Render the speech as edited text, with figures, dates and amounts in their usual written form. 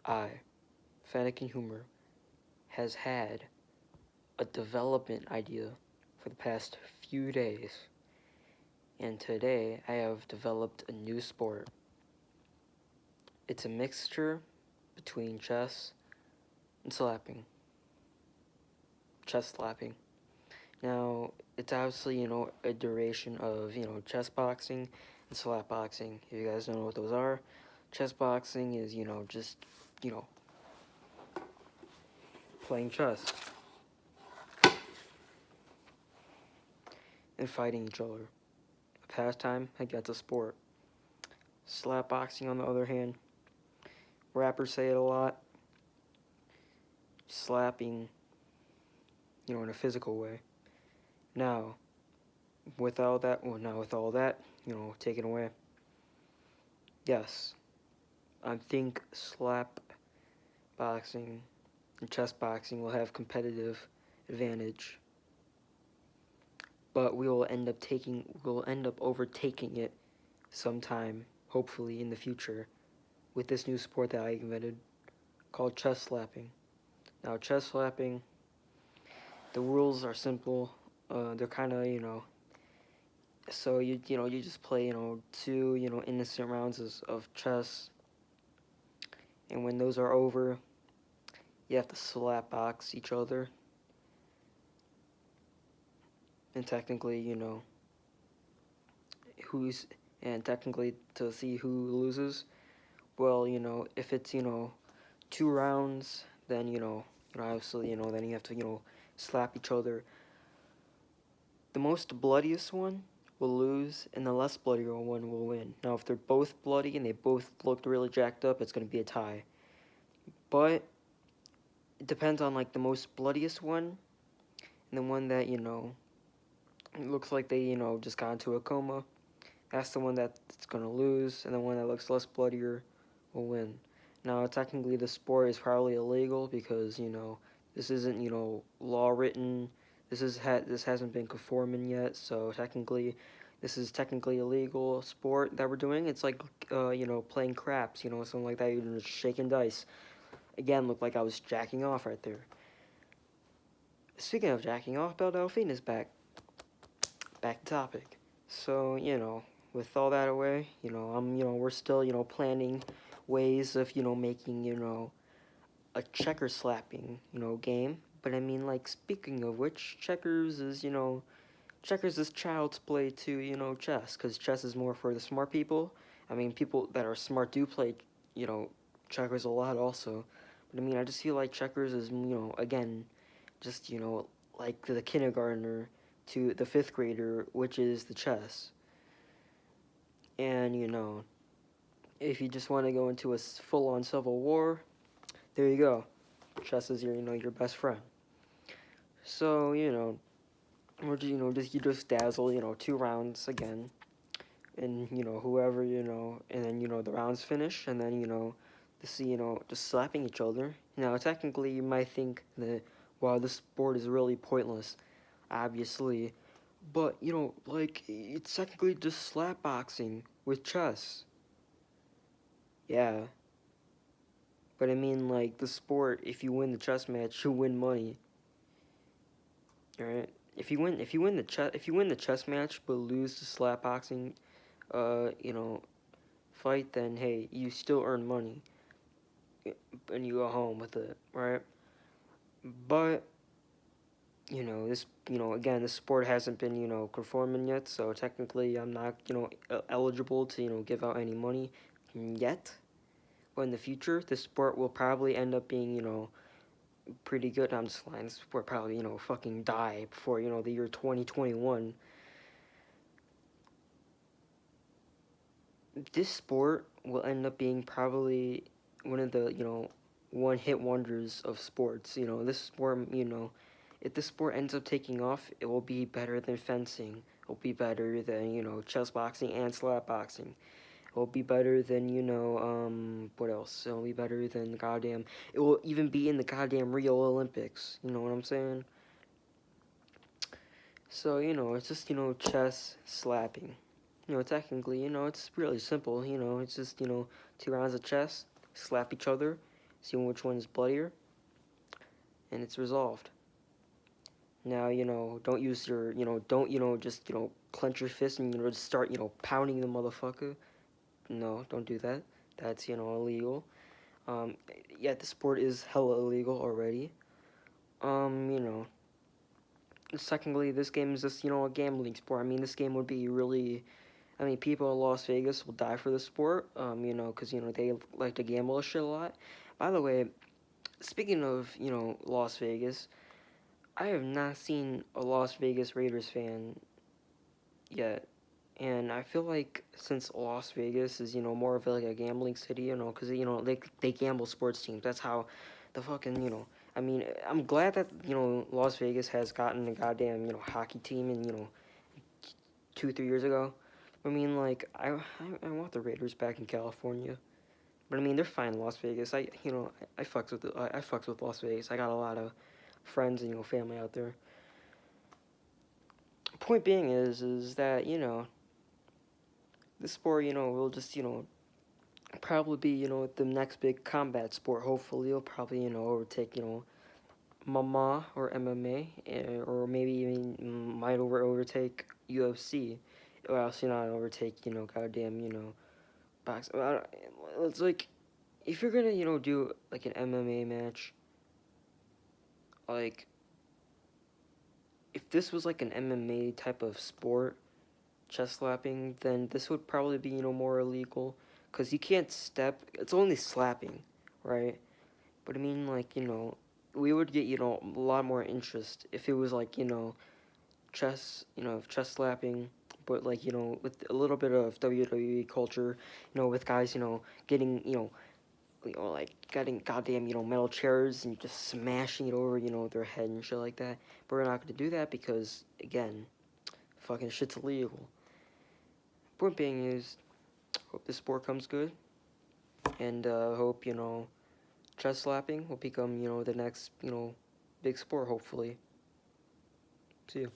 I, Fanakin Humor, has had a development idea for the past few days, and today I have developed a new sport. It's a mixture between chess and slapping. Chess slapping. Now, it's obviously, a duration of, chess boxing and slap boxing. If you guys don't know what those are, chess boxing is, just, you know, playing chess and fighting each other. A pastime, I guess a sport. Slap boxing, on the other hand, rappers say it a lot. Slapping, in a physical way. Now, with all that, taken away, yes, I think slap boxing and chess boxing will have competitive advantage, but we'll end up overtaking it sometime, hopefully in the future, with this new sport that I invented called chess slapping. Now, chess slapping, the rules are simple. They're kind of, so you just play, two, innocent rounds of chess, and when those are over, you have to slap box each other, and technically, who's and technically to see who loses. Well, if it's 2 rounds, then obviously then you have to slap each other. The most bloodiest one will lose, and the less bloodier one will win. Now, if they're both bloody and they both looked really jacked up, it's gonna be a tie. But it depends on like the most bloodiest one and the one that it looks like they just got into a coma. That's the one that's gonna lose, and the one that looks less bloodier will win. Now, technically, the sport is probably illegal because this isn't law written. This hasn't been conforming yet, so technically, this is technically illegal sport that we're doing. It's like playing craps, something like that. You're just shaking dice. Again, looked like I was jacking off right there. Speaking of jacking off, Belle Delphine is back. Back to topic. So with all that away, we're still planning ways of making a checker slapping game. But I mean, like, speaking of which, checkers is child's play to chess, because chess is more for the smart people. I mean, people that are smart do play checkers a lot also. But I mean, I just feel like checkers is again just like the kindergartner to the fifth grader, which is the chess. And if you just want to go into a full-on civil war, there you go. Chess is your best friend. So or you just dazzle 2 rounds again, and whoever and then the rounds finish, and then this just slapping each other. Now, technically, you might think that wow, this sport is really pointless, obviously, but like, it's technically just slap boxing with chess. Yeah, but I mean, like, the sport, if you win the chess match, you win money. Alright? If you win the chess match but lose the slap boxing uh, you know, fight, then hey, you still earn money and you go home with it, right? But this again, this sport hasn't been conforming yet, so technically I'm not eligible to give out any money yet. But in the future, this sport will probably end up being pretty good. I'm just lying. This sport probably fucking die before the year 2021. This sport will end up being probably one of the one hit wonders of sports. This sport, if this sport ends up taking off, it will be better than fencing. It will be better than chess boxing and slap boxing. It will be better than what else? It will be better than goddamn. It will even be in the goddamn Rio Olympics. You know what I'm saying? So it's just chess slapping. Technically, it's really simple. It's just 2 rounds of chess, slap each other, see which one is bloodier, and it's resolved. Now, don't use your, don't, just, clench your fist and, just start, pounding the motherfucker. No, don't do that. That's, illegal. Um, yeah, the sport is hella illegal already. You know, secondly, this game is just, a gambling sport. I mean, this game would be really, I mean, people in Las Vegas will die for this sport, because, they like to gamble a shit a lot. By the way, speaking of, Las Vegas, I have not seen a Las Vegas Raiders fan yet. And I feel like since Las Vegas is, more of like a gambling city, because, they gamble sports teams. That's how the fucking, I mean, I'm glad that, Las Vegas has gotten a goddamn, hockey team and, 2, 3 years ago. I mean, like, I want the Raiders back in California. But I mean, they're fine in Las Vegas. I fucks with I fucks with Las Vegas. I got a lot of friends and, family out there. Point being is that, this sport, will just, probably be, the next big combat sport. Hopefully, it'll probably, overtake, MMA or MMA, or maybe even might overtake UFC. Or else, not overtake, goddamn, box. It's like, if you're gonna, do like an MMA match, like, if this was like an MMA type of sport, chest slapping, then this would probably be, more illegal. Because you can't step, it's only slapping, right? But I mean, like, we would get, a lot more interest if it was like, chest slapping, but like, with a little bit of WWE culture, with guys, getting, like getting goddamn, metal chairs and just smashing it over, their head and shit like that. But we're not gonna do that because, again, fucking shit's illegal. Point being is, hope this sport comes good, and hope, chest slapping will become, the next, big sport, hopefully. See you.